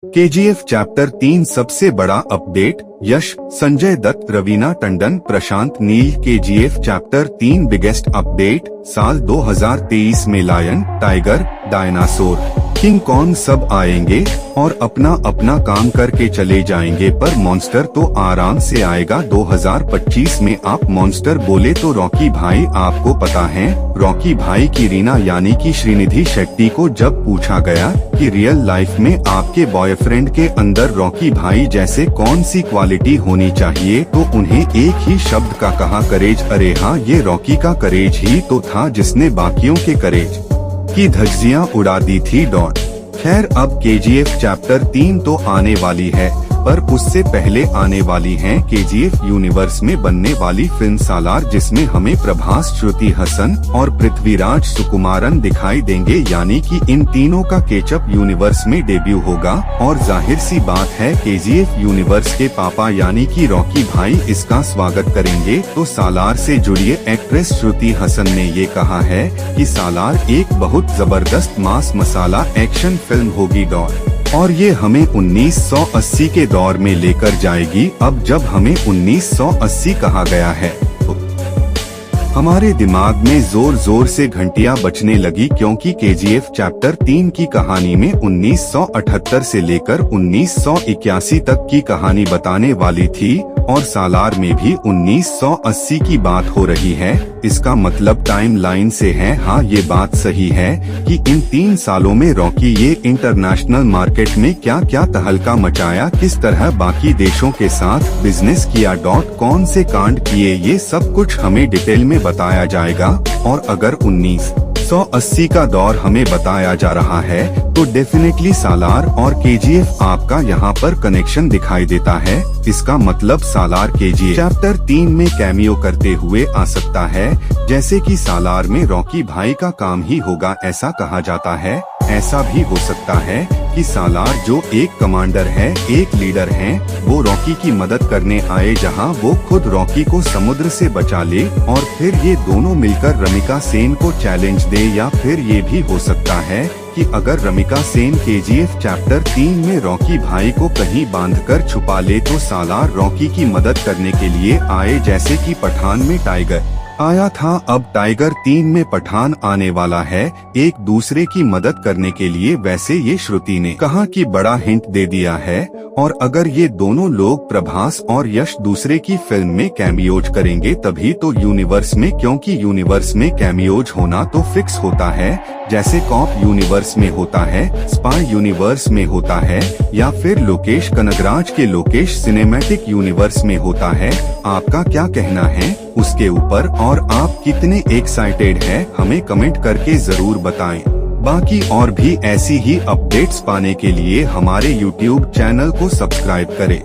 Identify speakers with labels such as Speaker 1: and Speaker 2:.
Speaker 1: KGF chapter 3 सबसे बड़ा update. Yash, Sanjay Dutt, Raveena Tandon, Prashanth Neel. KGF chapter 3 biggest update. साल 2023 में lion, tiger, dinosaur, King Kong सब आएंगे और अपना अपना काम करके चले जाएंगे, पर मॉन्स्टर तो आराम से आएगा 2025 में। आप मॉन्स्टर बोले तो रॉकी भाई आपको पता है। रॉकी भाई की रीना यानी कि श्रीनिधि शेट्टी को जब पूछा गया कि रियल लाइफ में आपके बॉयफ्रेंड के अंदर रॉकी भाई जैसे कौन सी क्वालिटी होनी चाहिए, तो उन्हें एक ही शब्द का कहा, करेज। अरे हाँ, ये रॉकी का करेज ही तो था जिसने बाकियों के करेज की धज्जियां उड़ा दी थी। खैर, अब केजीएफ चैप्टर 3 तो आने वाली है, पर उससे पहले आने वाली है केजीएफ यूनिवर्स में बनने वाली फिल्म सालार, जिसमें हमें प्रभास, श्रुति हसन और पृथ्वीराज सुकुमारन दिखाई देंगे। यानी कि इन तीनों का केचप यूनिवर्स में डेब्यू होगा और जाहिर सी बात है केजीएफ यूनिवर्स के पापा यानी कि रॉकी भाई इसका स्वागत करेंगे। तो सालार से जुड़ी एक्ट्रेस श्रुति हसन ने ये कहा है कि सालार एक बहुत जबरदस्त मास मसाला एक्शन फिल्म होगी और ये हमें 1980 के दौर में लेकर जाएगी। अब जब हमें 1980 कहा गया है तो हमारे दिमाग में जोर जोर से घंटियां बजने लगी, क्योंकि केजीएफ चैप्टर 3 की कहानी में 1978 से लेकर 1981 तक की कहानी बताने वाली थी और सालार में भी 1980 की बात हो रही है। इसका मतलब टाइम लाइन से है। हाँ, ये बात सही है कि इन 3 सालों में रॉकी ये इंटरनेशनल मार्केट में क्या क्या तहलका मचाया, किस तरह बाकी देशों के साथ बिजनेस किया, कौन से कांड किए, ये सब कुछ हमें डिटेल में बताया जाएगा। और अगर 1980 का दौर हमें बताया जा रहा है तो डेफिनेटली सालार और केजीएफ आपका यहाँ पर कनेक्शन दिखाई देता है। इसका मतलब सालार केजीएफ चैप्टर 3 में कैमियो करते हुए आ सकता है, जैसे कि सालार में रॉकी भाई का काम ही होगा, ऐसा कहा जाता है। ऐसा भी हो सकता है कि सालार जो एक कमांडर है, एक लीडर है, वो रॉकी की मदद करने आए, जहां वो खुद रॉकी को समुद्र से बचा ले और फिर ये दोनों मिलकर रमिका सेन को चैलेंज दे। या फिर ये भी हो सकता है कि अगर रमिका सेन केजीएफ चैप्टर 3 में रॉकी भाई को कहीं बांधकर छुपा ले तो सालार रॉकी की मदद करने के लिए आए, जैसे कि पठान में टाइगर आया था। अब टाइगर 3 में पठान आने वाला है एक दूसरे की मदद करने के लिए। वैसे ये श्रुति ने कहा कि बड़ा हिंट दे दिया है, और अगर ये दोनों लोग प्रभास और यश दूसरे की फिल्म में कैमियोज करेंगे तभी तो यूनिवर्स में, क्योंकि यूनिवर्स में कैमियोज होना तो फिक्स होता है, जैसे कॉप यूनिवर्स में होता है, स्पाई यूनिवर्स में होता है, या फिर लोकेश कनगराज के लोकेश सिनेमैटिक यूनिवर्स में होता है। आपका क्या कहना है उसके ऊपर, और आप कितने एक्साइटेड हैं हमें कमेंट करके जरूर बताएं। बाकी और भी ऐसी ही अपडेट्स पाने के लिए हमारे YouTube चैनल को सब्सक्राइब करें।